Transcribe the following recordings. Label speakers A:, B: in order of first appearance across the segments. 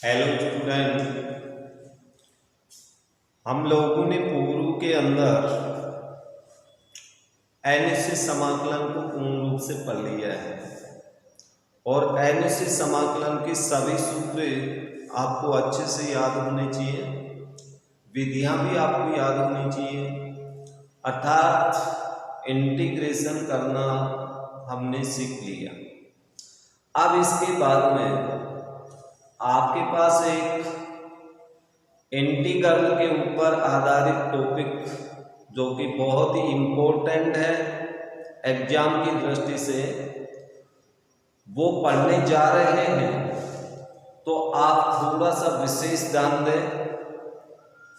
A: Hello student, हम लोगों ने पूर्व के अंदर अनिश्चित समाकलन को पूर्ण रूप से पढ़ लिया है और अनिश्चित समाकलन के सभी सूत्र आपको अच्छे से याद होने चाहिए, विधियां भी आपको याद होनी चाहिए, अर्थात इंटीग्रेशन करना हमने सीख लिया। अब इसके बाद में आपके पास एक इंटीग्रल के ऊपर आधारित टॉपिक जो कि बहुत ही इम्पोर्टेंट है एग्जाम की दृष्टि से, वो पढ़ने जा रहे हैं, तो आप थोड़ा सा विशेष ध्यान दें।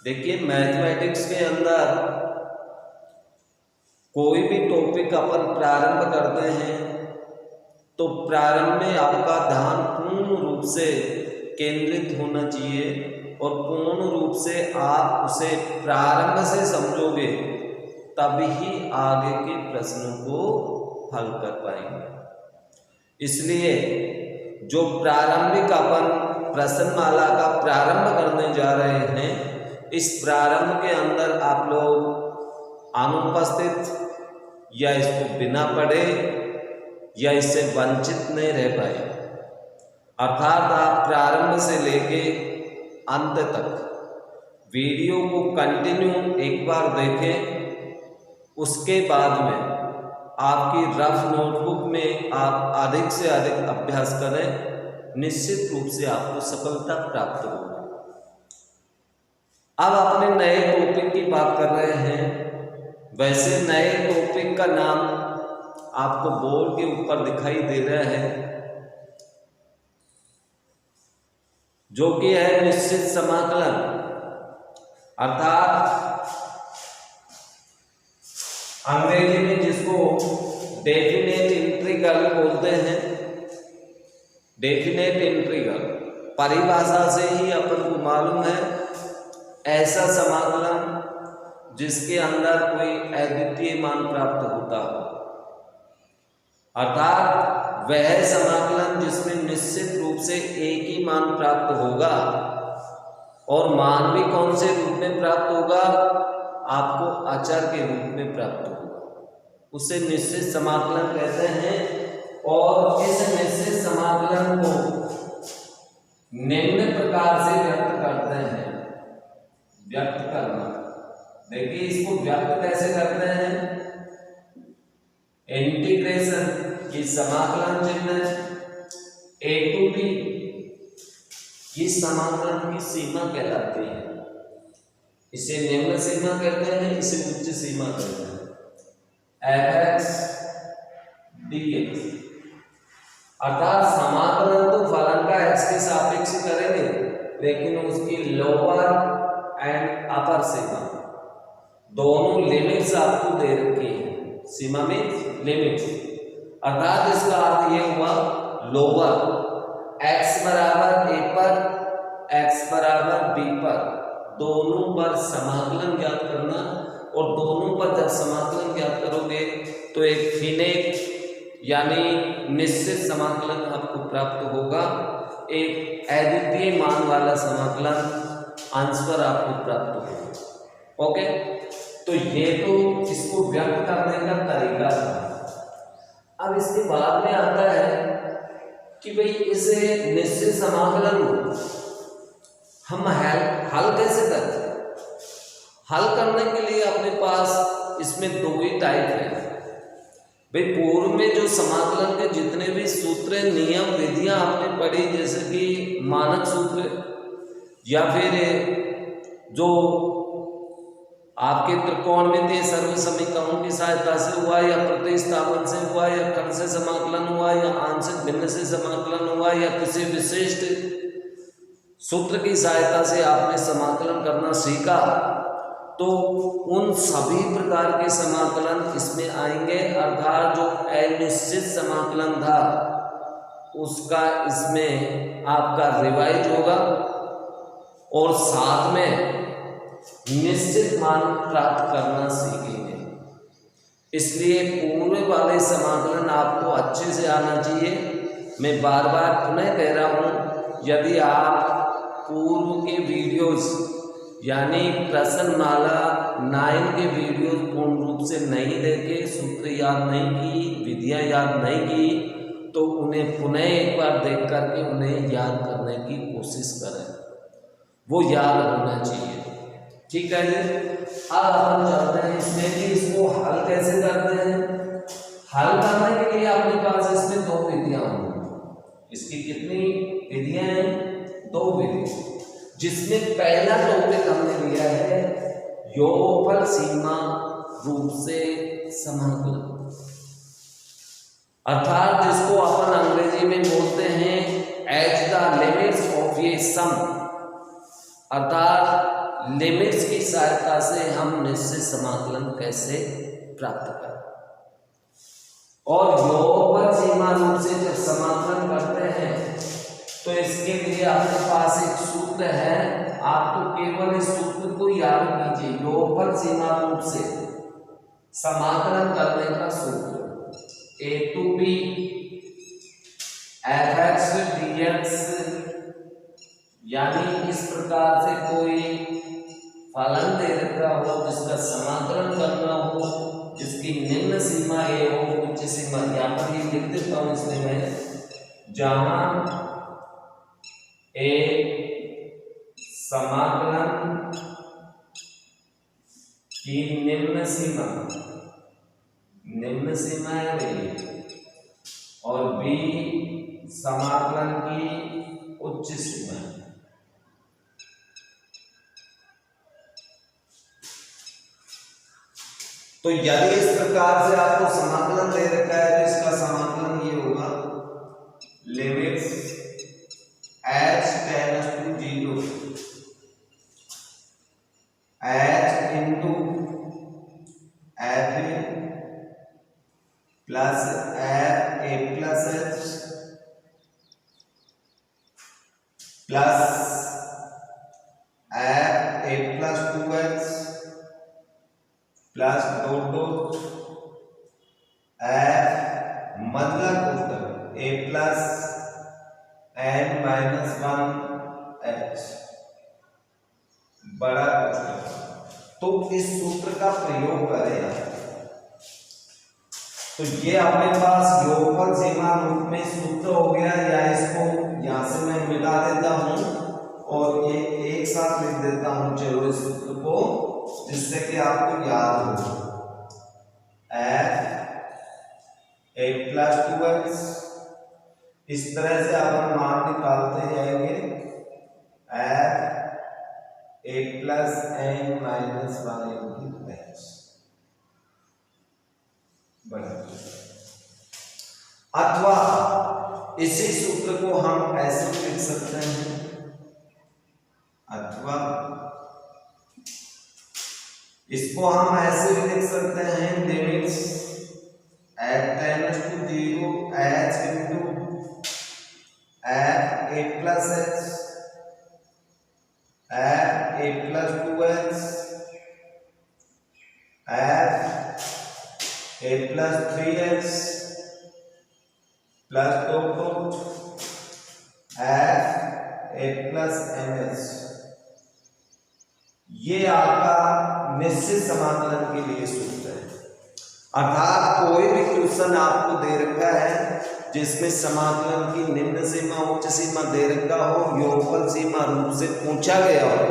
A: देखिए, मैथमेटिक्स के अंदर कोई भी टॉपिक अपन प्रारंभ करते हैं तो प्रारंभ में आपका ध्यान पूर्ण रूप से केंद्रित होना चाहिए और पूर्ण रूप से आप उसे प्रारंभ से समझोगे तभी आगे के प्रश्नों को हल कर पाएंगे। इसलिए जो प्रारंभिक अपन प्रश्नमाला का प्रारंभ करने जा रहे हैं, इस प्रारंभ के अंदर आप लोग अनुपस्थित या इसको बिना पढ़े या इससे वंचित नहीं रह पाए, अर्थात आप प्रारंभ से लेके अंत तक वीडियो को कंटिन्यू एक बार देखें। उसके बाद में आपकी रफ नोटबुक में आप अधिक से अधिक अभ्यास करें, निश्चित रूप से आपको सफलता प्राप्त होगी। अब अपने नए टॉपिक की बात कर रहे हैं। वैसे नए टॉपिक का नाम आपको बोर्ड के ऊपर दिखाई दे रहा है, जो कि है निश्चित समाकलन, अर्थात अंग्रेजी में जिसको डेफिनेट इंटीग्रल बोलते हैं। डेफिनेट इंटीग्रल परिभाषा से ही अपन को मालूम है ऐसा समाकलन जिसके अंदर कोई अद्वितीय मान प्राप्त होता हो, अर्थात वह समाकलन जिसमें निश्चित रूप से एक ही मान प्राप्त होगा और मान भी कौन से रूप में प्राप्त होगा, आपको अचर के रूप में प्राप्त होगा, उसे निश्चित समाकलन कहते हैं। और इस निश्चित समाकलन को निम्न प्रकार से व्यक्त करते हैं। व्यक्त करना, देखिए इसको व्यक्त कैसे करते हैं। इंटीग्रेशन की समाकलन चिन्ह a to b, ये समाकलन की सीमा कहलाती है। इसे निम्न सीमा कहते हैं, इसे उच्च सीमा कहते हैं। fx dx, अर्थात समाकलन तो फलन का x के सापेक्ष करेंगे, लेकिन उसकी लोअर एंड अपर सीमा दोनों लिमिट्स आपको दे रखी है। सीमा में लिमिट्स, अर्थात इसका अर्थ ये हुआ लोअर x बराबर a पर, x बराबर b पर, दोनों पर समाकलन ज्ञात करना। और दोनों पर जब समाकलन ज्ञात करोगे तो एक फिनिट यानी निश्चित समाकलन आपको प्राप्त होगा, एक अद्वितीय मान वाला समाकलन आंसर आपको प्राप्त होगा। ओके, तो ये तो इसको व्यक्त करने का तरीका था। अब इसके बाद में आता है कि भाई इसे निश्चित समाकलन हम हल कैसे करते हैं। हल करने के लिए अपने पास इसमें दो ही टाइप है। भाई पूर्व में जो समाकलन के जितने भी सूत्र, नियम, विधियां आपने पढ़ी, जैसे कि मानक सूत्र या फिर जो आपके त्रिकोणमितीय सर्व समीकरणों की सहायता से हुआ या प्रतिस्थापन से हुआ या कण से समाकलन हुआ या आंशिक भिन्न से समाकलन हुआ या किसी विशिष्ट सूत्र की सहायता से आपने समाकलन करना सीखा, तो उन सभी प्रकार के समाकलन इसमें आएंगे। अर्थात जो अनिश्चित समाकलन था उसका इसमें आपका रिवाइज होगा और साथ में निश्चित मान प्राप्त करना सीखेंगे। इसलिए पूर्व वाले समाकलन आपको अच्छे से आना चाहिए। मैं बार बार पुनः कह रहा हूँ, यदि आप पूर्व के वीडियोस यानी प्रश्नमाला 9 के वीडियोस पूर्ण रूप से नहीं देखे, सूत्र याद नहीं की, विधियां याद नहीं की, तो उन्हें पुनः एक बार देख करके उन्हें याद करने की कोशिश करें, वो याद होना चाहिए। ठीक है जी। अब अपन चलते हैं इसमें कि इसको हल कैसे करते हैं। हल करने के लिए अपने पास इसमें 2 विधियां होंगी। इसकी कितनी विधियां हैं? 2 विधि, जिसमें पहला टॉपिक हमने लिया है योगफल सीमा रूप से समाकलन, अर्थात जिसको अपन अंग्रेजी में बोलते हैं एट द लिमिट्स ऑफ ए सम, अर्थात लिमिट्स की सहायता से हम निश्चित समाकलन कैसे प्राप्त करें। और योगफल सीमा रूप से जब समाकलन करते हैं तो इसके लिए अपने पास एक सूत्र है, आप तो केवल इस सूत्र को याद कीजिए। योगफल सीमा रूप से समाकलन करने का सूत्र a to b fx dx, यानी इस प्रकार से कोई फलन दे रखा हो जिसका समाकलन करना हो, जिसकी निम्न सीमा a हो, उच्च सीमा, यहाँ पर ये लिख देता हूं इसलिए मैं, जहां a समाकलन की निम्न सीमा है भाई, और b समाकलन की उच्च सीमा है। तो यदि इस प्रकार से आपको समाकलन दे रखा है तो इसका समाकलन ये होगा limits h tends to 0 h into f plus f a plus h plus f a plus 2h plus dot f मतलब a plus n minus 1 h बड़ा। तो इस सूत्र का प्रयोग करें तो ये अपने पास योगफल सीमा रूप में सूत्र हो गया, या इसको यहां से मैं मिला देता हूं और ये एक साथ लिख देता हूं, चलो इस सूत्र को, जिससे कि आपको याद हो। f a प्लस 2x, इस तरह से अपन मान निकालते जाएंगे, f a plus n minus 1 into h बड़ा। अथवा इसी सूत्र को हम ऐसे लिख सकते हैं, अथवा इसको हम ऐसे भी लिख सकते हैं, limits h tends to 0 h into f a plus h f a plus 2h f a plus 3h plus 2 f a plus nh। ये आपका निश्चित समाकलन के लिए सूत्र है। अर्थात कोई भी क्वेश्चन आपको दे रखा है जिसमें समाकलन की निम्न सीमा उच्च सीमा दे रखा हो, योगफल सीमा रूप से पूछा गया हो,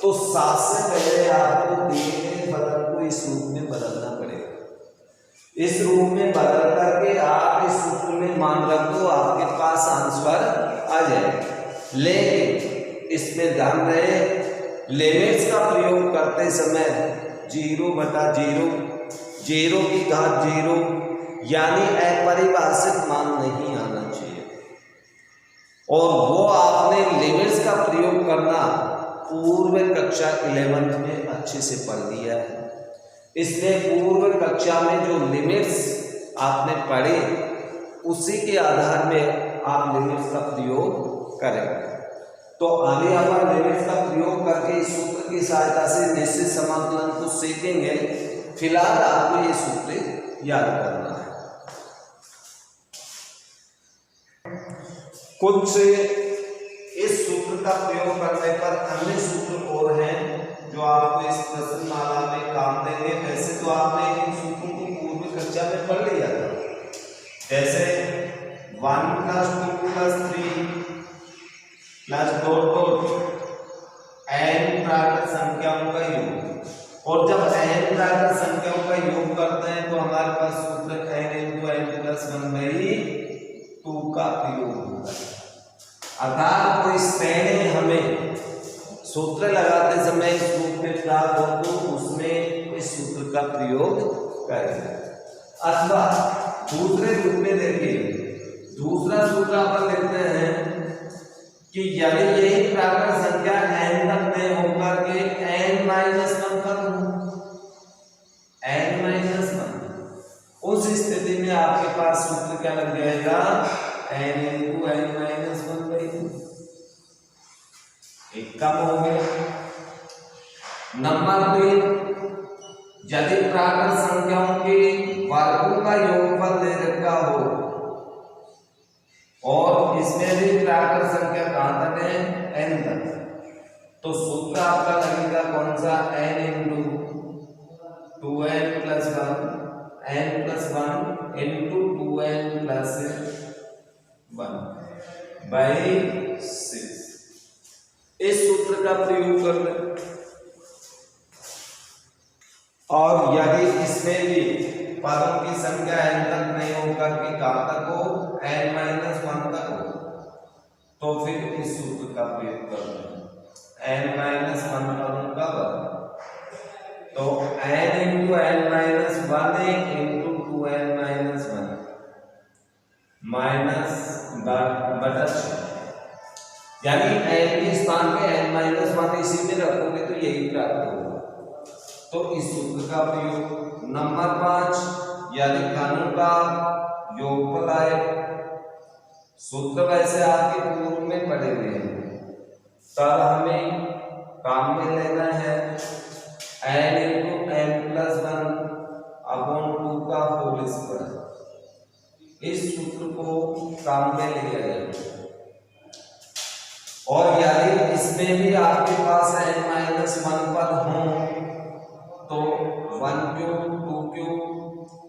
A: तो सबसे पहले आपको दिए गए फलन को इस रूप में बदलना पड़ेगा। इस रूप में बदल करके आप इस सूत्र में मान रख दो, आपके पास आंसर आ जाएगा। लेकिन इसमें ध्यान रहे, लिमिट्स का प्रयोग करते समय 0/0 0 की घात 0 यानी अपरिभाषित मान नहीं आना चाहिए, और वो आपने लिमिट्स का प्रयोग करना पूर्व कक्षा 11th में अच्छे से पढ़ लिया है। इसलिए पूर्व कक्षा में जो लिमिट्स आपने पढ़े उसी के आधार में आप लिमिट्स का प्रयोग करेंगे। तो आगे अपन लिमिट्स का प्रयोग करके इस सूत्र की सहायता से निश्चित समाकलन को सीखेंगे। फिलहाल आपको ये सूत्र याद करना है। कुछ इस सूत्र का प्रयोग करने पर अन्य सूत्र और हैं जो आपको इस प्रश्नमाला में काम देंगे। वैसे तो आपने इन सूत्रों को पूर्व कक्षा में पढ़ लिया था, जैसे 1 + 2 + 3 प्लस डॉट डॉट n प्राकृत संख्याओं का योग। और जब n प्राकृत संख्याओं का योग करते हैं तो हमारे पास सूत्र n × n + 1/2 का प्रयोग होता है। अर्थात कोई श्रेणी में हमें सूत्र लगाते समय इस रूप में प्राप्त हो तो उसमें इस सूत्र का प्रयोग करें। अथवा दूसरे रूप में देखिए, दूसरा सूत्र अपन लिखते हैं कि यदि यही प्राकृत संख्या n तक में होकर के n-1 पर हो, n-1, उस स्थिति में आपके पास सूत्र क्या लग जाएगा, n × n-1/2। एक कम हो गया। नंबर 2, यदि प्राकृत संख्याओं के वर्गों का योगफल दे रखा हो और इसमें भी प्राकृत संख्या कहां तक है, n तक, तो सूत्र आपका लगेगा कौन सा, n × 2n + 1, n + 1 × 2n + 1/6। इस सूत्र का प्रयोग कर लें। और यदि इसमें भी पदों की संख्या n तक नहीं होकर के कहां तक हो, n-1 तक हो, तो फिर इस सूत्र का प्रयोग कर लें, n-1 पदों का वर्ग। तो n × n-1 × 2n-1 -/6, यानी n के स्थान पे n-1 इसी में रखोगे तो यही प्राप्त होगा। तो इस सूत्र का प्रयोग। नंबर 5, यदि घनों का योगफल आए, सूत्र वैसे आपके पूर्व में पढ़े हुए हैं, तब हमें काम में लेना है n × n+1/2 का होल स्क्वायर। इस सूत्र को काम में लिया जाए। और यदि इसमें भी आपके पास n-1 पद हो तो 1³ 2³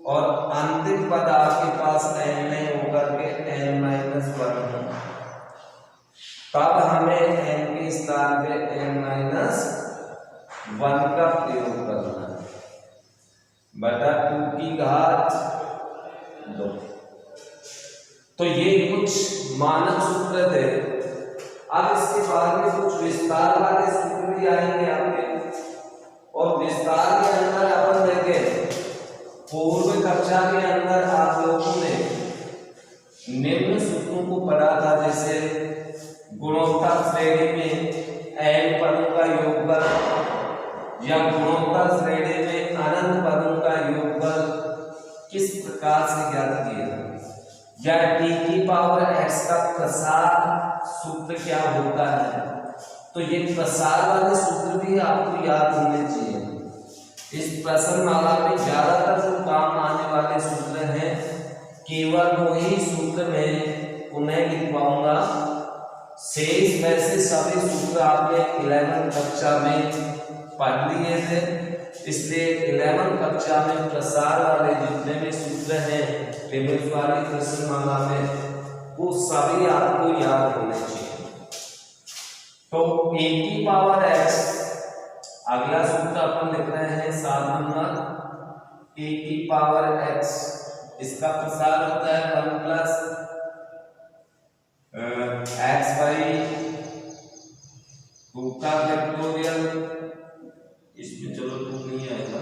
A: और अंतिम पद आपके पास n में होकर के n-1 हो, तब हमें n के स्थान पे n-1 का प्रयोग करना है, बटा 2 तो ये कुछ मानक सूत्र थे। अब इसके बाद में कुछ विस्तार वाले सूत्र भी आएंगे आपके, और विस्तार के अंदर अपन देखें, पूर्व कक्षा के अंदर आप लोगों ने निम्न सूत्रों को पढ़ा था, जैसे गुणोत्तर श्रेणी में n पदों का योगफल या गुणोत्तर श्रेणी में अनंत पदों का योगफल किस प्रकार से ज्ञात किया, या t⁻x का प्रसार सूत्र क्या होता है। तो ये प्रसार वाले सूत्र भी आपको याद होने चाहिए। इस प्रश्नमाला में ज्यादातर जो काम आने वाले सूत्र हैं, केवल वही सूत्र में उन्हें लिखवाऊंगा। शेष वैसे सभी सूत्र आपने 11वीं कक्षा में पढ़ लिए थे, इसलिए 11वीं कक्षा में प्रसार वाले जितने भी सूत्र हैं लिमिट वाली प्रश्नमाला में, वो सभी आपको याद होने चाहिए। तो a⁻x, अगला सूत्र अपन लिख रहे हैं 7 नंबर, a⁻x, इसका प्रसार होता है 1 + x/2 का फैक्टोरियल, इसमें चलो 2 नहीं आएगा,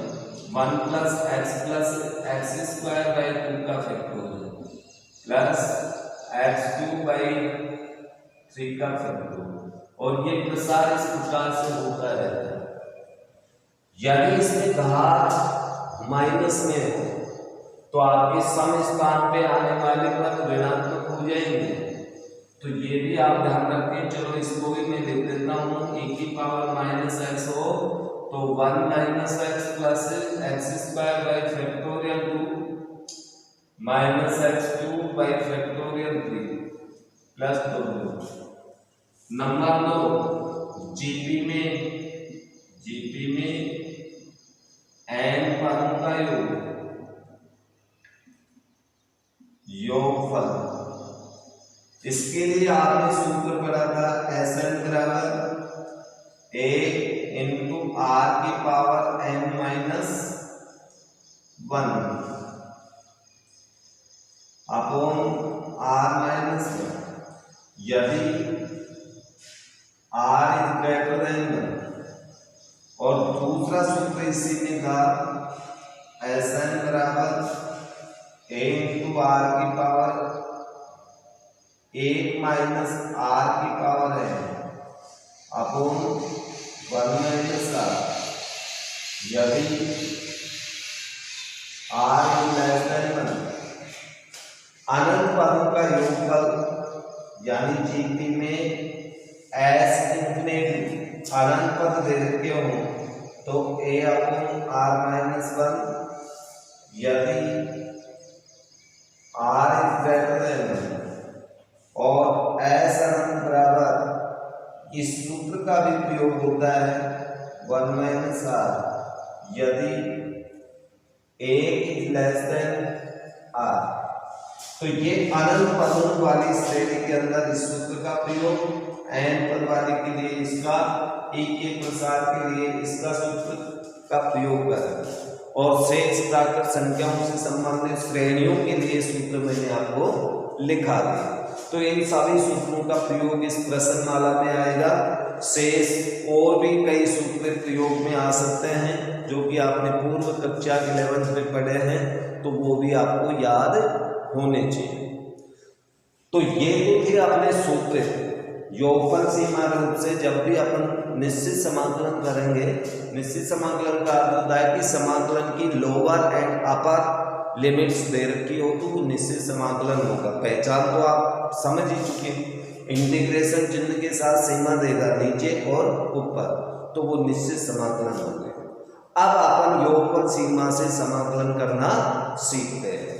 A: 1 + x+x² 2 का फैक्टोरियल प्लस x2/3 का फैक्टोरियल। और ये प्रसार इस प्रकार से होता रहता है। यदि इसमें घात माइनस में हो तो आपके सम स्थान पे आने वाले पद ऋणात्मक हो जाएंगे, तो ये भी आप ध्यान रखें। चलो इसको भी मैं लिख देता हूँ, e⁻−x हो तो 1 - x + x² 2 - x2/3 plus 2 number 2 GP में एन पदों का योगफल। इसके लिए आपने सूत्र पढ़ा था एस एन बराबर ए इंटू आर की power N minus 1 upon R minus 1। यदि आर इज ग्रेटर देन 1 और दूसरा सूत्र इसी में था एस एन बराबर ए इंटू आर की पावर 1 माइनस आर की पावर है अपॉन 1 माइनस आर। यदि आर इज लेस देन 1 अनंत पदों का योगफल यानी जीपी में एस इंफिनिटी अनंत पद दे रखे हो तो ए अपॉन आर माइनस 1। यदि आर इज ग्रेटर देन 1 और एस अनंत बराबर इस सूत्र का भी प्रयोग होता है 1 माइनस आर। यदि ए इज लेस देन आर तो ये अनंत पदों वाली श्रेणी के अंदर इस सूत्र का प्रयोग, एन पद वाले के लिए इसका, ई के प्रसार के लिए इसका सूत्र का प्रयोग करें और शेष प्राकृत संख्याओं से संबंधित श्रेणियों के लिए सूत्र मैंने आपको लिखा दिया। तो इन सभी सूत्रों का प्रयोग इस प्रश्नमाला में आएगा। शेष और भी कई सूत्र प्रयोग में आ सकते हैं जो कि आपने पूर्व कक्षा 11th में पढ़े हैं, तो वो भी आपको याद होने चाहिए। तो ये तो थे अपने सूत्र। योगफल सीमा रूप से जब भी अपन निश्चित समाकलन करेंगे, निश्चित समाकलन का अर्थ होता है कि समाकलन की लोअर एंड अपर लिमिट्स दे रखी हो तो वो निश्चित समाकलन होगा। पहचान तो आप समझ ही चुके हैं, इंटीग्रेशन चिन्ह के साथ सीमा देगा नीचे और ऊपर, तो वो निश्चित समाकलन हो गए। अब अपन योगफल सीमा से समाकलन करना सीखते हैं।